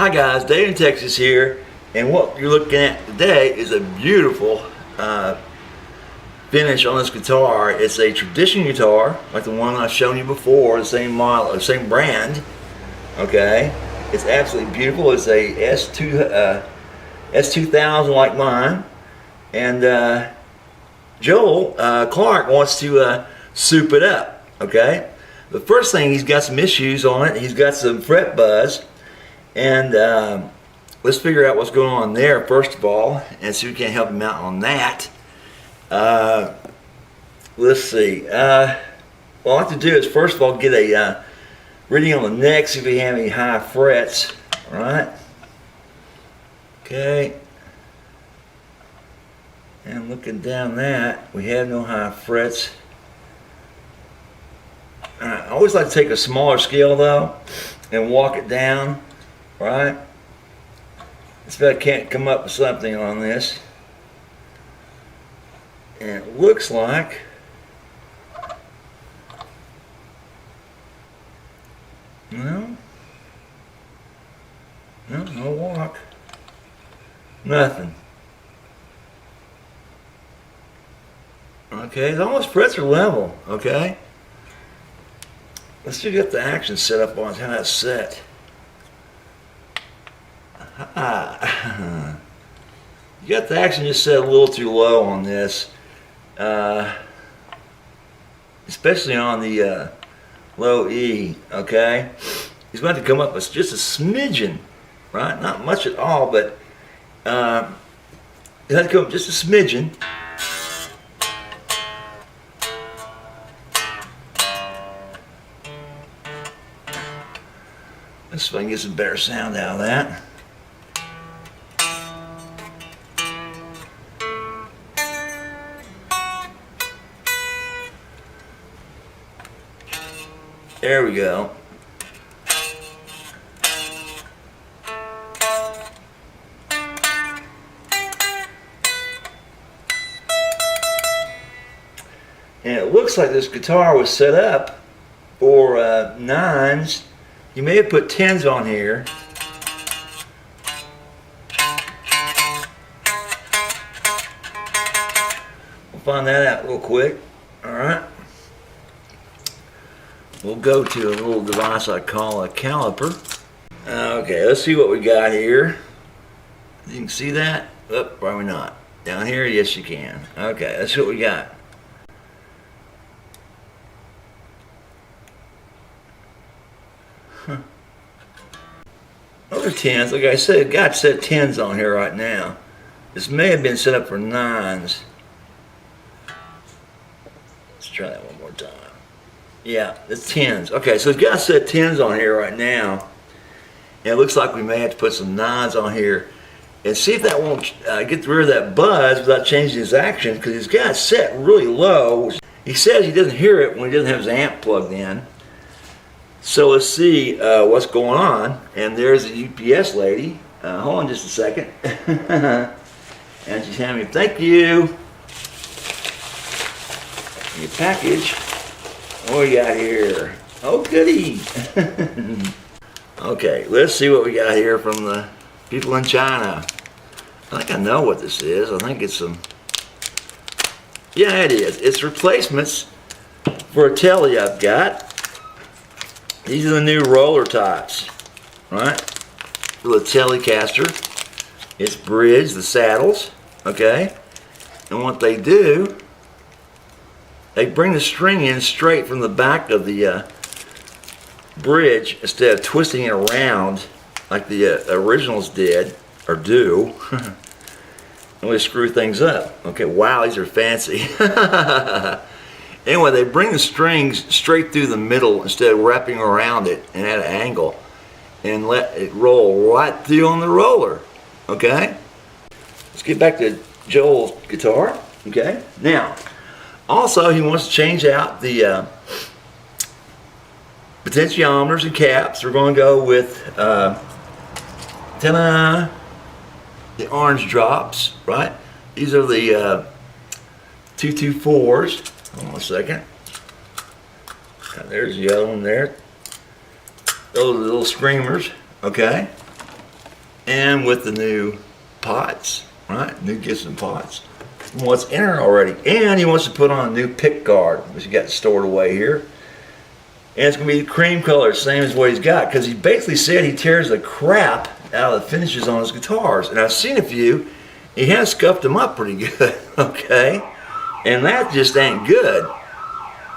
Hi guys, Dave in Texas here, and what you're looking at today is a beautiful finish on this guitar. It's a traditional guitar, like the one I've shown you before, the same model, the same brand. Okay, it's absolutely beautiful. It's a S2000 like mine, and Joel Clark wants to soup it up. Okay, the first thing, he's got some issues on it. He's got some fret buzz. And let's figure out what's going on there first of all, and see if we can help him out on that. Let's see. What I like to do is first of all get a reading on the neck, see if we have any high frets. All right. Okay. And looking down that, we have no high frets. I always like to take a smaller scale though and walk it down. Right? Let's see if I can't come up with something on this. And it looks like no walk. Nothing. Okay, all those frets are level, okay? Let's see if you got the action set up on how that's set. You got the action just set a little too low on this, especially on the low E. Okay, he's going to come up with just a smidgen, right? Not much at all, but he had to come up just a smidgen. Let's see if I can get some better sound out of that. There we go. And it looks like this guitar was set up for 9s. You may have put 10s on here. We'll find that out real quick. All right. We'll go to a little device I call a caliper. Okay, let's see what we got here. You can see that? Oh, probably not. Down here, yes you can. Okay, let's see what we got. Those are 10s. Like I said, got set 10s on here right now. This may have been set up for 9s. Let's try that one more time. Yeah, it's 10s. Okay, so it's got set 10s on here right now. And it looks like we may have to put some 9s on here and see if that won't get rid of that buzz without changing his action, because he's got it set really low. He says he doesn't hear it when he doesn't have his amp plugged in. So let's see what's going on. And there's the UPS lady. Hold on just a second. And she's handing me, thank you. Your package. What we got here? Oh, goody. Okay, let's see what we got here from the people in China. I think I know what this is. I think it's some... Yeah, it is. It's replacements for a telly I've got. These are the new roller types, right? For the Telecaster. It's bridge, the saddles, okay? And what they do, they bring the string in straight from the back of the bridge instead of twisting it around like the originals did, or do. And we screw things up. Okay, wow, these are fancy. Anyway, they bring the strings straight through the middle instead of wrapping around it and at an angle, and let it roll right through on the roller. Okay? Let's get back to Joel's guitar. Okay? Now, also, he wants to change out the potentiometers and caps. We're going to go with the orange drops, right? These are the 224s. Hold on a second. There's the other one there. Those are the little screamers, okay? and with the new pots, right? New Gibson pots. What's in it already, and he wants to put on a new pick guard, which he got stored away here. And it's going to be cream color, same as what he's got, because he basically said he tears the crap out of the finishes on his guitars. And I've seen a few, he has scuffed them up pretty good, okay? And that just ain't good.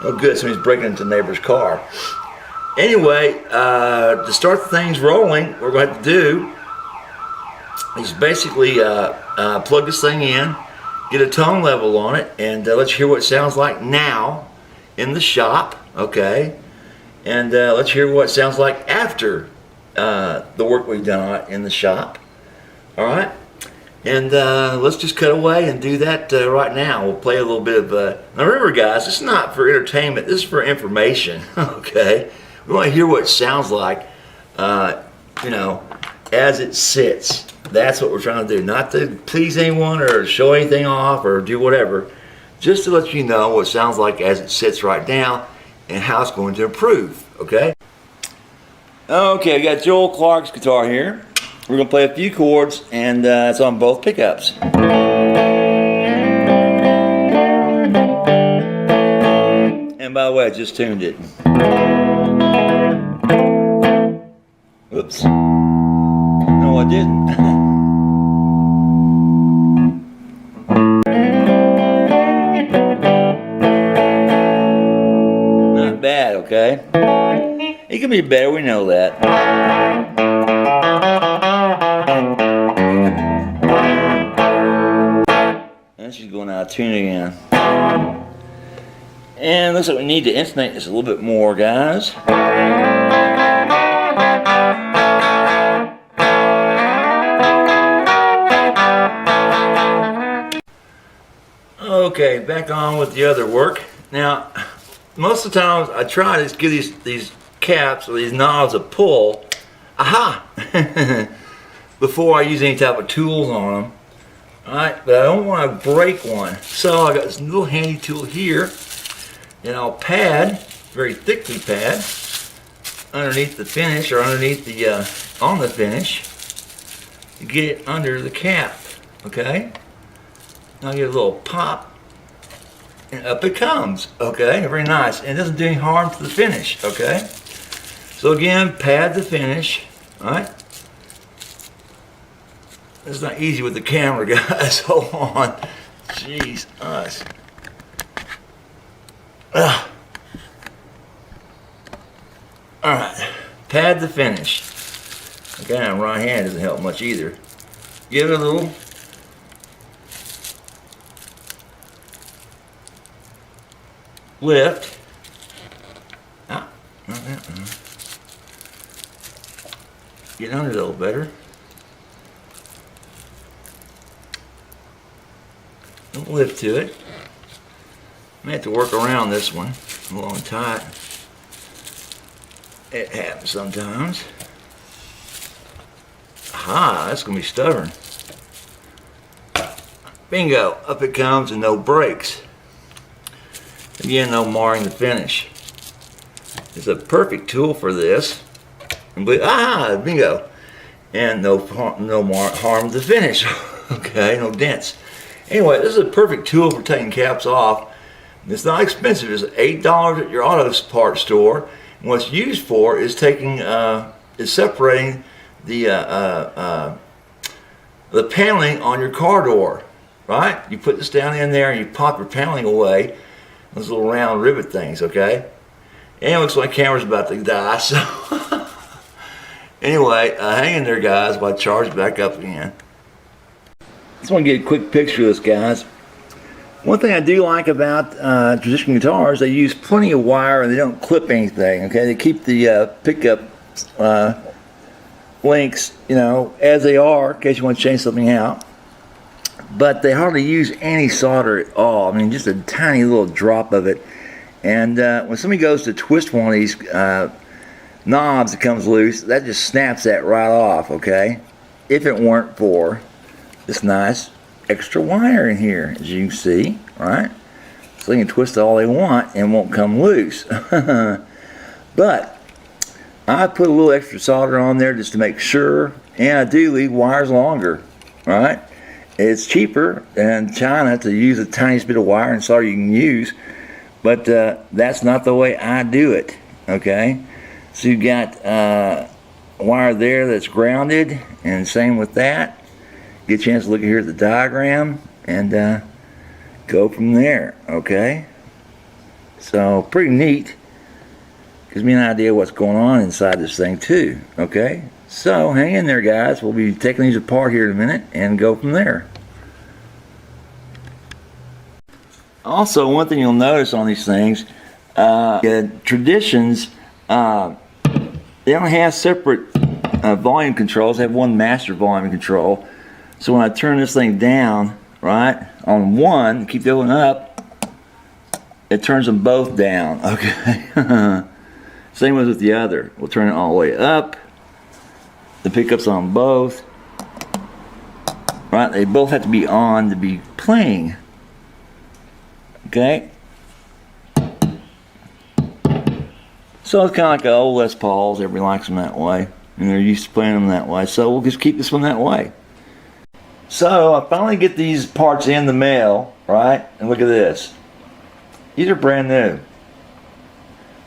Oh good, so he's breaking into the neighbor's car. Anyway, to start the things rolling, what we're going to have to do is basically plug this thing in, get a tone level on it, and let's hear what it sounds like now in the shop, okay? And let's hear what it sounds like after the work we've done on it in the shop. All right? And let's just cut away and do that right now. We'll play a little bit of... now remember, guys, this is not for entertainment. This is for information, okay? We want to hear what it sounds like, you know, as it sits. That's what we're trying to do. Not to please anyone or show anything off or do whatever. Just to let you know what it sounds like as it sits right now and how it's going to improve, okay? Okay, we got Joel Clark's guitar here. We're going to play a few chords, and it's on both pickups. And by the way, I just tuned it. Oops. No, I didn't. Not bad, okay? It can be better, we know that. And she's going out of tune again. And looks like we need to intonate this a little bit more, guys. Okay, back on with the other work. Now, most of the times I try to give these caps or these knobs a pull, before I use any type of tools on them. Alright, but I don't want to break one. So I got this little handy tool here, and I'll pad, very thickly pad, underneath the finish or underneath the, on the finish, to get it under the cap, okay? Now I get a little pop, and up it comes, okay? Very nice, and it doesn't do any harm to the finish, okay? So again, pad the finish, alright? It's not easy with the camera, guys. Hold on. Jeez, us. Alright, pad the finish. Okay, now right hand doesn't help much either. Give it a little lift. Ah, not that one. Get under it a little better. Don't lift to it. I may have to work around this one a little tight. It happens sometimes. Aha, that's going to be stubborn. Bingo, up it comes and no breaks. Again, no marring the finish. It's a perfect tool for this. And bingo. And no harm to the finish. Okay, no dents. Anyway, this is a perfect tool for taking caps off. It's not expensive. It's $8 at your auto parts store. And what it's used for is separating the paneling on your car door. Right? You put this down in there and you pop your paneling away. Those little round rivet things, okay? And it looks like the camera's about to die. So anyway, hang in there, guys, while I charge back up again. Just want to get a quick picture of this, guys. One thing I do like about traditional guitars, they use plenty of wire and they don't clip anything. Okay, they keep the pickup links, you know, as they are in case you want to change something out. But they hardly use any solder at all. I mean, just a tiny little drop of it. And when somebody goes to twist one of these knobs that comes loose, that just snaps that right off. Okay, if it weren't for this nice extra wire in here, as you can see, right? So they can twist all they want and won't come loose. But I put a little extra solder on there just to make sure, and I do leave wires longer, right? It's cheaper in China to use the tiniest bit of wire and solder you can use, but that's not the way I do it, okay? So you've got a wire there that's grounded, and same with that. Get a chance to look here at the diagram and go from there, okay? So pretty neat. Gives me an idea what's going on inside this thing too, okay? So hang in there, guys. We'll be taking these apart here in a minute and go from there. Also, one thing you'll notice on these things, Traditions, they don't have separate volume controls. They have one master volume control. So when I turn this thing down, right, on one, keep going up, it turns them both down, okay? Same as with the other. We'll turn it all the way up. The pickups on both. Right, they both have to be on to be playing. Okay? So it's kind of like the old Les Pauls. Everybody likes them that way. And they're used to playing them that way. So we'll just keep this one that way. So I finally get these parts in the mail, right? And look at this. These are brand new.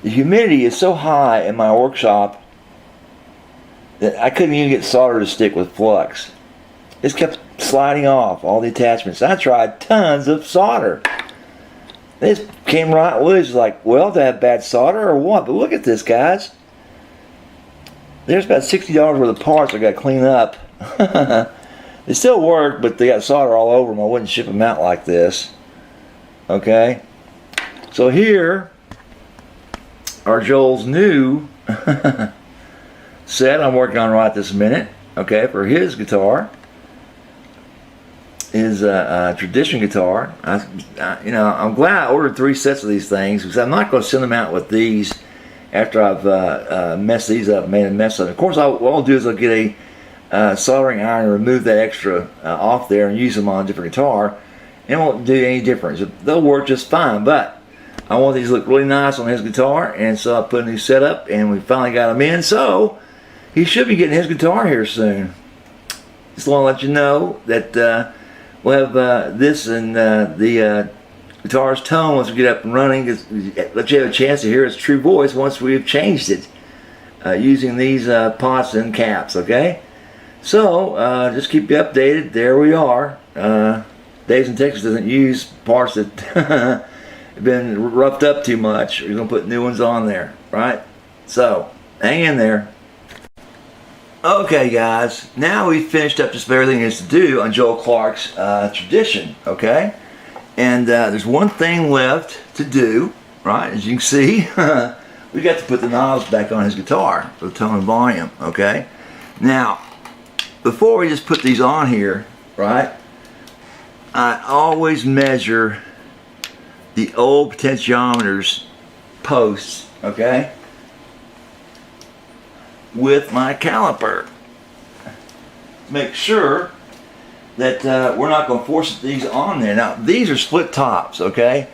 The humidity is so high in my workshop that I couldn't even get solder to stick with flux. It kept sliding off, all the attachments. I tried tons of solder. They just came right loose, like, well, do I have bad solder or what? But look at this, guys. There's about $60 worth of parts I got to clean up. They still work, but they got solder all over them. I wouldn't ship them out like this. Okay? So here are Joel's new set I'm working on right this minute, okay, for his guitar. His tradition guitar. I'm glad I ordered 3 sets of these things because I'm not going to send them out with these after I've messed these up, made a mess of them. Of course, what I'll do is I'll get a soldering iron and remove that extra off there and use them on a different guitar. It won't do any difference. They'll work just fine, but I want these to look really nice on his guitar, and so I put a new setup, and we finally got them in. So he should be getting his guitar here soon. Just want to let you know that we'll have this and the guitar's tone once we get up and running. Let you have a chance to hear its true voice once we've changed it using these pots and caps. Okay, so just keep you updated. There we are. Days in Texas doesn't use parts that have been roughed up too much. We're gonna put new ones on there, right? So hang in there. Okay, guys, now we've finished up just about everything there is to do on Joel Clark's tradition, okay? And there's one thing left to do, right? As you can see, we got to put the knobs back on his guitar for the tone and volume, okay? Now, before we just put these on here, right, I always measure the old potentiometers posts, okay, with my caliper. Make sure that we're not going to force these on there. Now these are split tops, okay?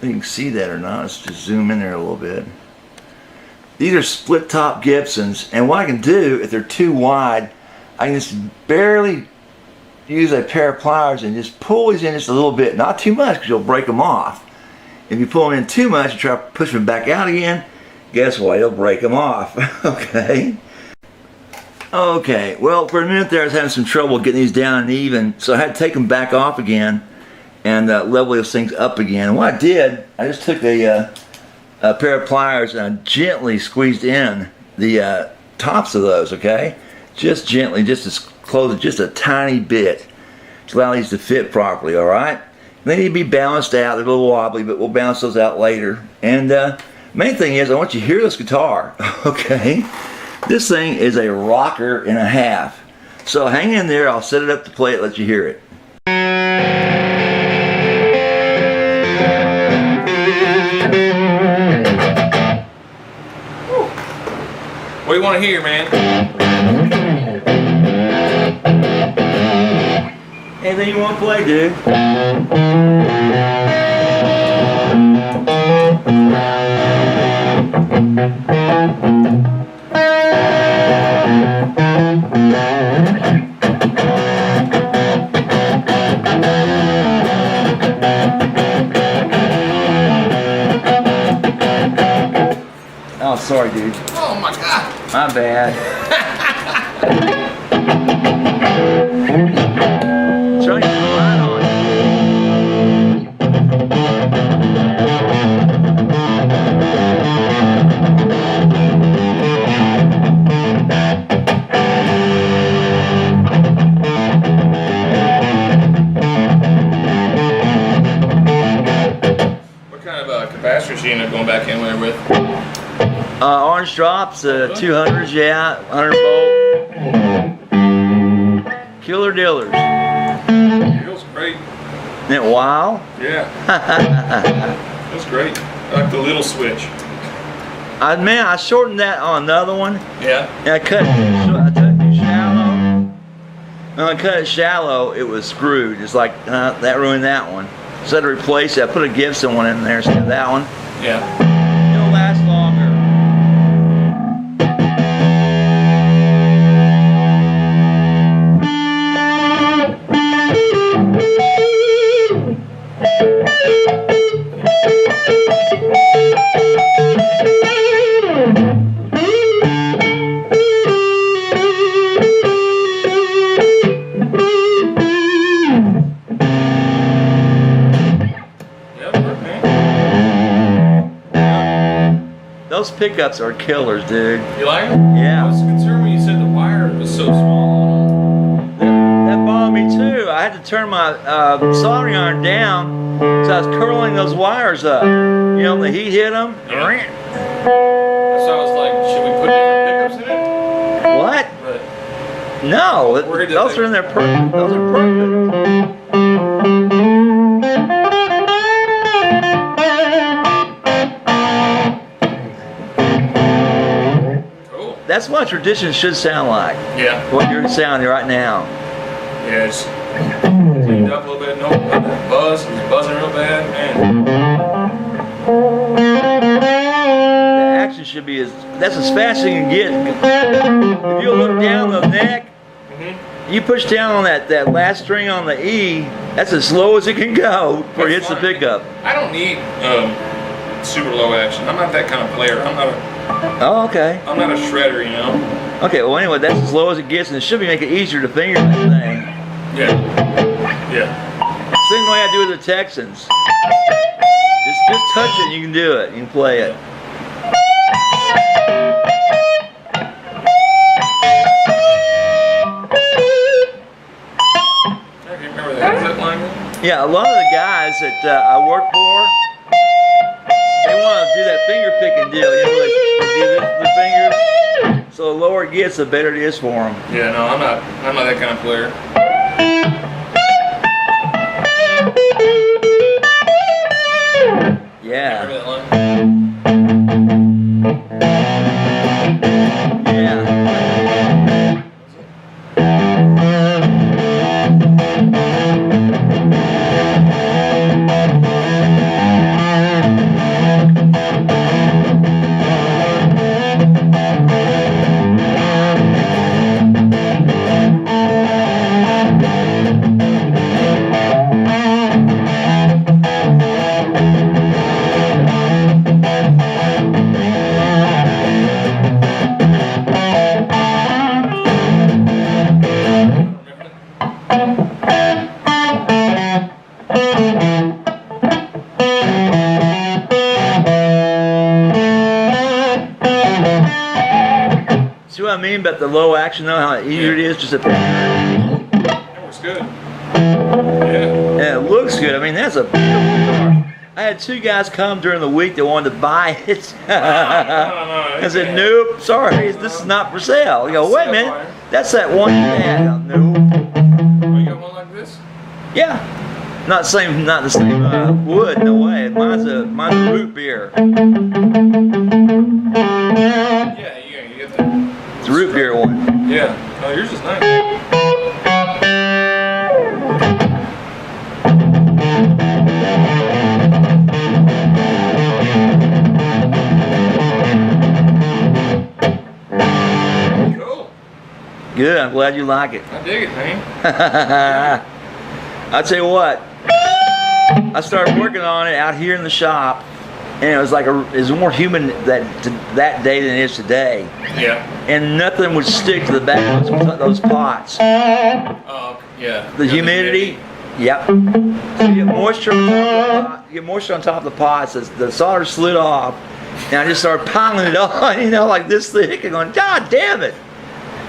You can see that or not. Let's just zoom in there a little bit. These are split top Gibsons, and what I can do if they're too wide, I can just barely use a pair of pliers and just pull these in just a little bit, not too much because you'll break them off. If you pull them in too much and try to push them back out again, guess what? You'll break them off. Okay, well, for a minute there I was having some trouble getting these down and even, so I had to take them back off again and level those things up again. And what I did, I just took a pair of pliers and I gently squeezed in the tops of those, okay? Just gently, just to close it just a tiny bit to allow these to fit properly, all right? They need to be balanced out. They're a little wobbly, but we'll balance those out later. And main thing is, I want you to hear this guitar, okay? This thing is a rocker and a half. So hang in there, I'll set it up to play it, let you hear it. What do you want to hear, man? Anything you want to play, dude? Oh, sorry, dude. Oh my God. My bad. Trying to put light on. What kind of capacitors you end up going back in there with? Orange drops, 200s, yeah, 100 volt. Killer dealers. Feels great. Isn't it wild? Yeah. Feels great. I like the little switch. Man, I shortened that on another one. Yeah. And I cut it shallow. When I cut it shallow, it was screwed. It's like, that ruined that one. So I had to replace it. I put a Gibson one in there instead of that one. Yeah. It'll last longer. Those pickups are killers, dude. You like them? Yeah. I was concerned when you said the wire was so small. That bothered me too. I had to turn my soldering iron down, so I was curling those wires up. You know, the heat hit them. So I was like, should we put different pickups in it? What? But No, Worried that those they- are in there perfect. Those are perfect. cool. That's what tradition should sound like. Yeah. What you're sounding right now. Yeah, it's cleaned up a little bit. No buzz. It was buzzing real bad. Man. The action should be that's as fast as you can get. If you look down the neck, you push down on that last string on the E, that's as slow as it can go before it hits the That's fine. pickup. I don't need super low action. I'm not that kind of player. I'm Oh, okay. not a shredder, you know. Okay, well anyway, that's as low as it gets, and it should be making it easier to finger that thing. Yeah. Yeah. Same way I do with the Texans. Just touch it and you can do it. You can play it. I can't remember that. Is that line? Yeah, a lot of the guys that I work for, they want to do that finger picking deal. You know, they do this with the fingers. So the lower it gets, the better it is for them. Yeah, no, I'm not that kind of player. Yeah. Remember that line? Yeah. See what I mean about the low action though, how easier it is just to That works good. Yeah. and it looks good. I mean, that's a beautiful guitar. I had two guys come during the week that wanted to buy it. I said, nope, sorry, this is not for sale. You go, wait a minute, that's that one you had. Nope. Oh, you got one like this? Yeah. Not the same wood, no way. Mine's a root beer. Yeah, you get the. It's a root beer one. Yeah. Oh, yours is nice. Cool. Good. I'm glad you like it. I dig it, man. I tell you what, I started working on it out here in the shop, and it was more humid that day than it is today. Yeah. And nothing would stick to the back of those pots. Oh, yeah. The humidity. Yep. So you get moisture on top of the pot. You get moisture on top of the pots. The solder slid off, and I just started piling it on, you know, like this thick, and going, God damn it!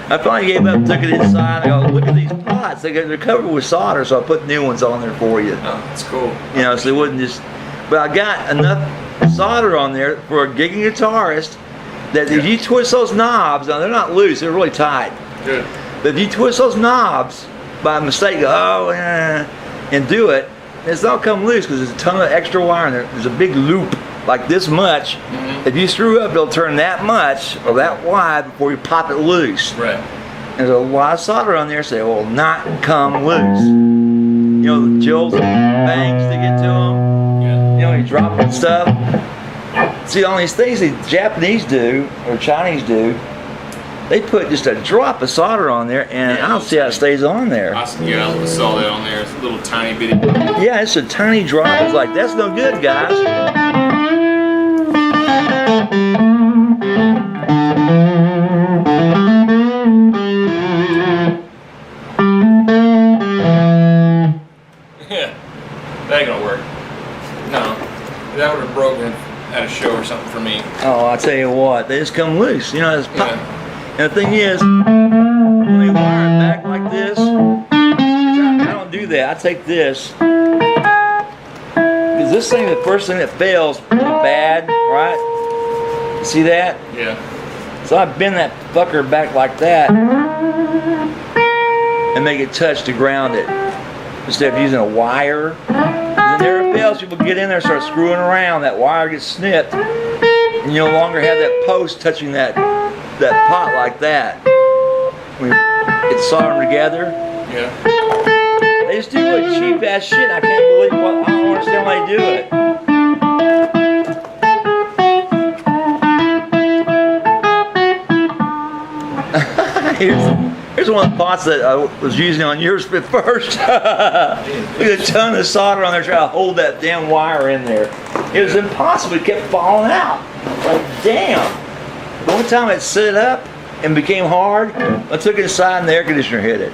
I finally gave up, took it inside, and I go, look at these pots. They're covered with solder, so I put new ones on there for you. Oh, that's cool. You know, so it wouldn't just. But I got enough solder on there for a gigging guitarist that if you twist those knobs, now they're not loose, they're really tight. Good. But if you twist those knobs by mistake, and do it, it's not come loose because there's a ton of extra wire in there. There's a big loop like this much. Mm-hmm. If you screw up, it'll turn that much or that wide before you pop it loose. Right. There's a lot of solder on there, so it will not come loose. You know, the jills and bangs to get to them. Yeah. You know, you drop and stuff. See, all these things the Japanese do, or Chinese do, they put just a drop of solder on there, and Yeah, I don't see how it stays on there. I saw that on there. It's a little tiny bitty. Yeah, it's a tiny drop. It's like, that's no good, guys. Yeah. That ain't gonna work. No. That would have broken at a show or something for me. Oh, I tell you what, they just come loose. You know, it's pop. Yeah. And the thing is, when they wire it back like this, I don't do that. I take this. Because this thing, the first thing that fails is bad, right? You see that? Yeah. So I bend that fucker back like that and make it touch to ground it instead of using a wire. And then there it fails. People get in there and start screwing around. That wire gets snipped, and you no longer have that post touching that pot like that. When it's soldered them together. Yeah. They just do really cheap ass shit. I can't believe I don't understand why they do it. Here's one of the pots that I was using on yours at first. Look at a ton of solder on there trying to hold that damn wire in there. It was impossible. It kept falling out. Like, damn. The only time it set up and became hard, I took it aside and the air conditioner hit it.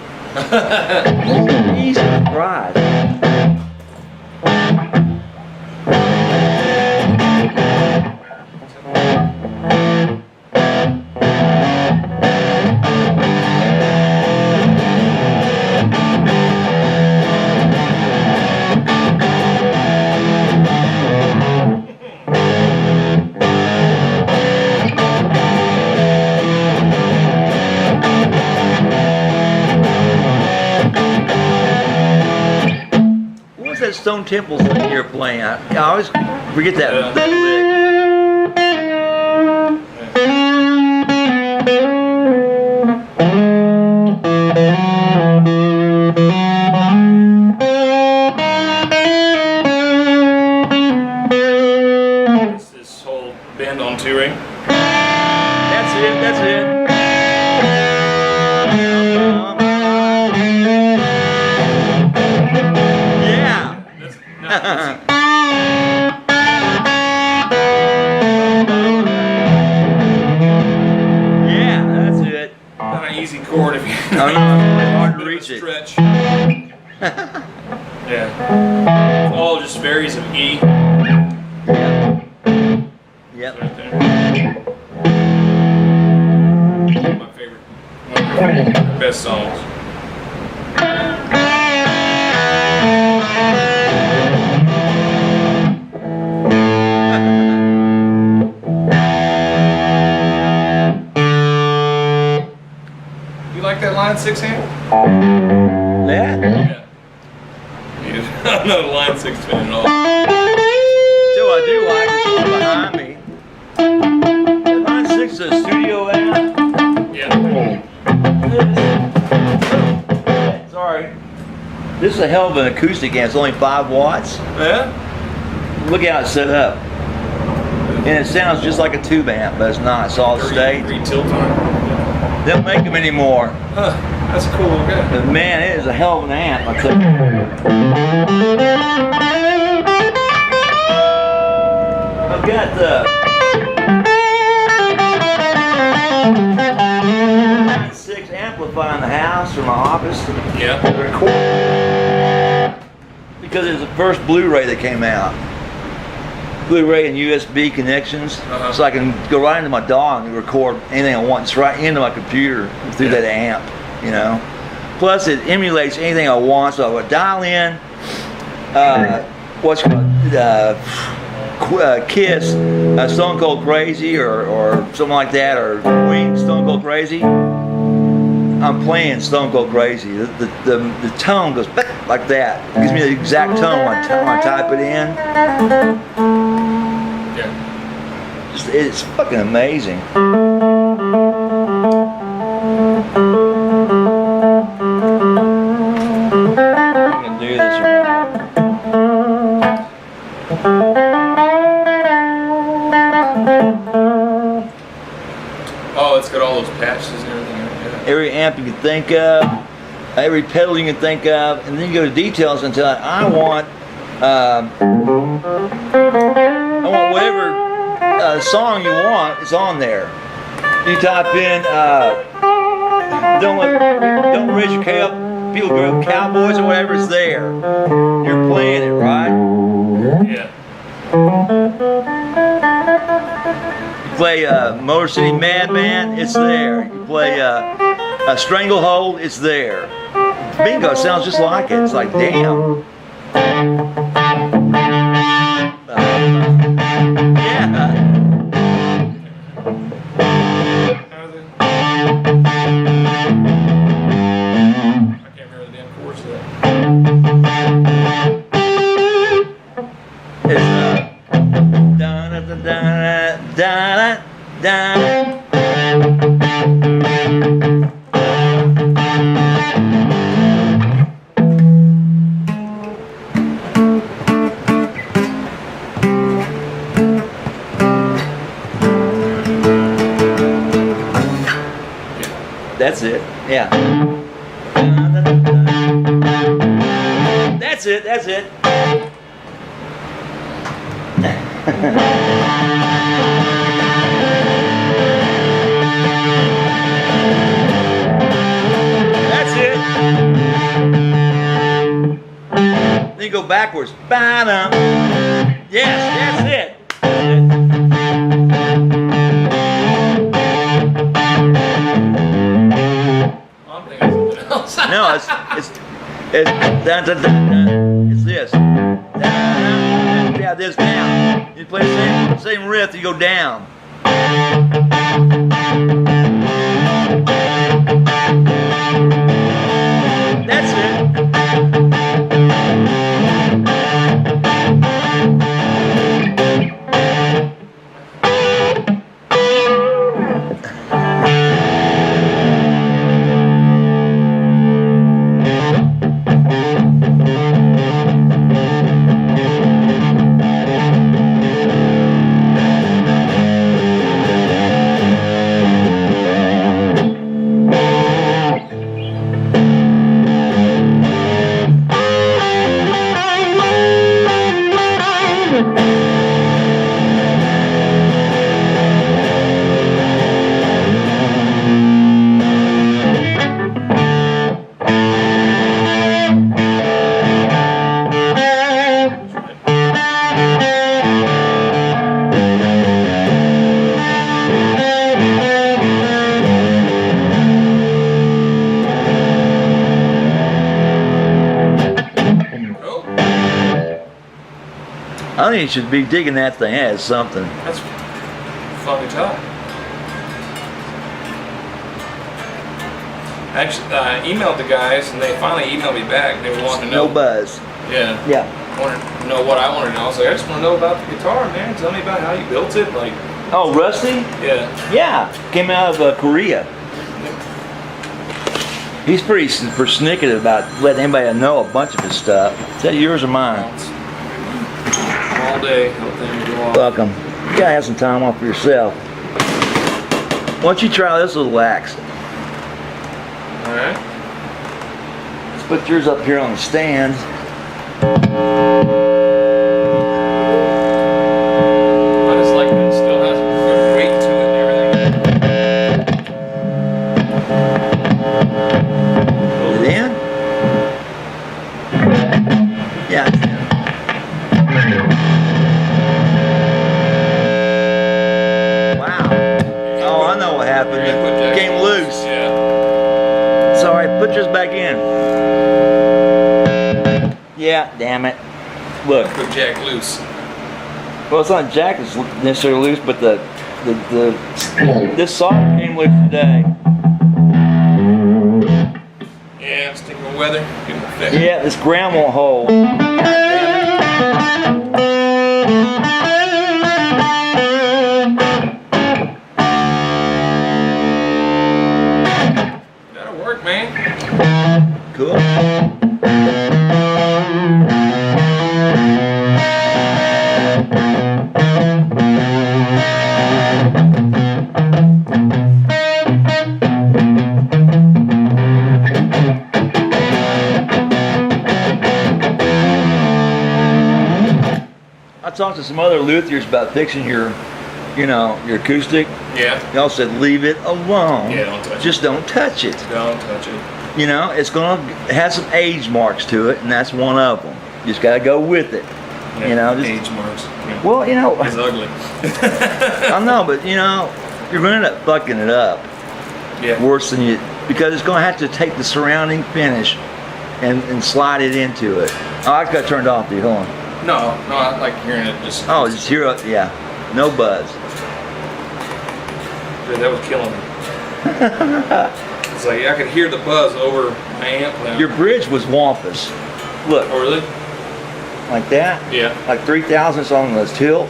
Jesus Christ. That Stone Temple's thing you're playing. I always forget that lick. It's this whole bend on two ring. That's it. That's it. Yeah, that's it. Not an easy chord if you. Oh, no, it's really hard to reach it. Stretch. Yeah. It all just varies of E. Yep. Right there. My favorite. One of my best songs. You like that line 6 hand? That? Yeah. I'm not a line 6 fan at all. So I do like it's all behind me. The line 6 is a studio amp. Yeah. Sorry. This is a hell of an acoustic amp. It's only 5 watts. Yeah? Look how it's set up. And it sounds just like a tube amp, but it's not. It's all state. 3 tilt on it. They don't make them anymore. Huh, that's a cool little guy. But man, it is a hell of an amp, I tell you. I've got the 6 amplifier in the house for my office. Yeah. To record. Because it was the first Blu-ray that came out. Blu-ray and USB connections, so I can go right into my DAW and record anything I want. It's right into my computer through that amp, you know. Plus, it emulates anything I want, so I would dial in what's called Kiss, Stone Cold Crazy, or something like that, or Queen, Stone Cold Crazy. I'm playing Stone Cold Crazy. The tone goes like that. It gives me the exact tone when I type it in. Yeah. It's fucking amazing. I can do this Oh, it's got all those patches and everything. Yeah. every amp you can think of, every pedal you can think of, and then you go to details and tell it, I want whatever song you want, it's on there. You type in, don't raise your people go Cowboys or whatever, it's there. You're playing it, right? Yeah. You play Motor City Madman, it's there. You play Stranglehold, it's there. Bingo, sounds just like it. It's like, damn. Yeah. I can't remember the damn chords of that. It's da da da da da da. That's it. Yeah. That's it. That's it. That's it. Then you go backwards. Ba-dum. Yes, that's it. I'm thinking something else. No, it's dun, dun, dun, dun. It's this. Dun, dun, yeah, this down. You play the same riff, you go down. That's it. I think you should be digging that thing as something. That's fucking tough. Actually, I emailed the guys and they finally emailed me back. They were wanting to know. No buzz. Yeah. Yeah. Wanted to know what I wanted to know. I was like, I just want to know about the guitar, man. Tell me about how you built it. Like, Oh, Rusty? yeah. Yeah. Came out of Korea. He's pretty persnickety about letting anybody know a bunch of his stuff. Is that yours or mine? All day, everything go off. Welcome. You gotta have some time off for yourself. Why don't you try this little axe? Alright. Let's put yours up here on the stand. I just like that it still has a good weight to it and everything. Is it in? Yeah, it's in. Wow. Oh, I know what happened. You're gonna put It Jack came loose. Yeah. Sorry, put yours back in. Yeah, damn it. Look. Put Jack loose. Well, it's not jack that's necessarily loose, but this socket came loose today. Yeah, sticking with weather. Give it a fix. Yeah, this ground won't hold. God damn That'll work, man. it. Cool. I talked to some other luthiers about fixing your acoustic. Yeah. They all said leave it alone. Yeah, don't touch it. Just don't touch it. Don't touch it. You know, it's gonna have some age marks to it, and that's one of them. You just gotta go with it. Yeah, You know, just, age marks. Yeah. well, It's ugly. I know, but you're gonna end up fucking it up Yeah. worse than you, because it's gonna have to take the surrounding finish and slide it into it. Oh, I just got turned off, dude. Hold on. No, I like hearing it just. Oh, just hear it. Yeah, no buzz. Dude, that was killing me. It's like I could hear the buzz over my amp now. Your bridge was wampus. Look, Oh, really? like that. Yeah. Like 3,000ths on the tilt.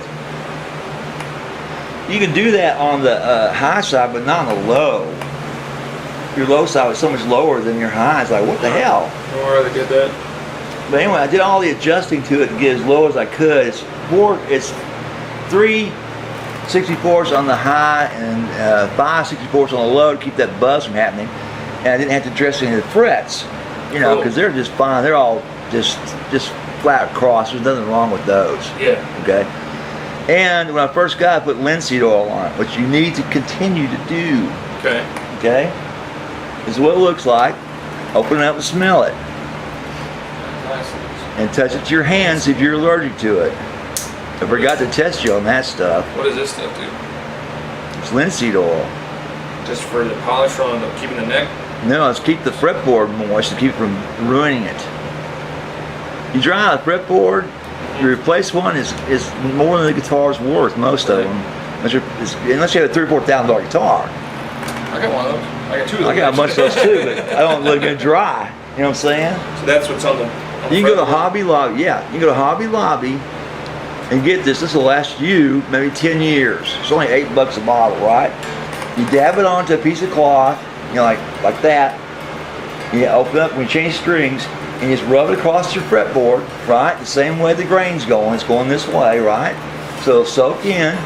You can do that on the high side, but not on the low. Your low side was so much lower than your high. It's like, what the hell? Or they did that. But anyway, I did all the adjusting to it to get as low as I could. It's 3 64s on the high and 5 64s on the low to keep that buzz from happening. And I didn't have to dress any of the frets, Cool. because they're just fine. They're all just flat across. There's nothing wrong with those. Yeah. Okay. And when I first got it, I put linseed oil on it, which you need to continue to do. Okay. Okay. This is what it looks like. Open it up and smell it. Nice. And touch it to your hands if you're allergic to it. I forgot to test you on that stuff. What does this stuff do? It's linseed oil. Just for the polish on the keeping the neck? No, it's keep the fretboard moist to keep from ruining it. You dry out a fretboard, you replace one is more than the guitar's worth, most of them. Unless you have a $3,000 or $4,000 guitar. I got one of those. I got two of those. I got a bunch of those too, but I don't let them dry. You know what I'm saying? So that's what's on the. You can go to Hobby Lobby, yeah. You can go to Hobby Lobby and get this. This will last you maybe 10 years. It's only $8 a bottle, right? You dab it onto a piece of cloth, like that. You open up when you change strings, and you just rub it across your fretboard, right? The same way the grain's going. It's going this way, right? So it'll soak in.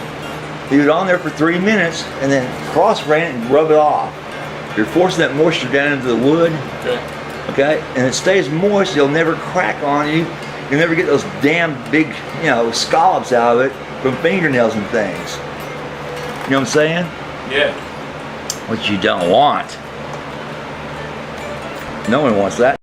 Leave it on there for 3 minutes, and then cross-grain it and rub it off. You're forcing that moisture down into the wood. Okay. Okay, and it stays moist. It'll never crack on you. You'll never get those damn big, scallops out of it from fingernails and things. You know what I'm saying? Yeah. Which you don't want. No one wants that.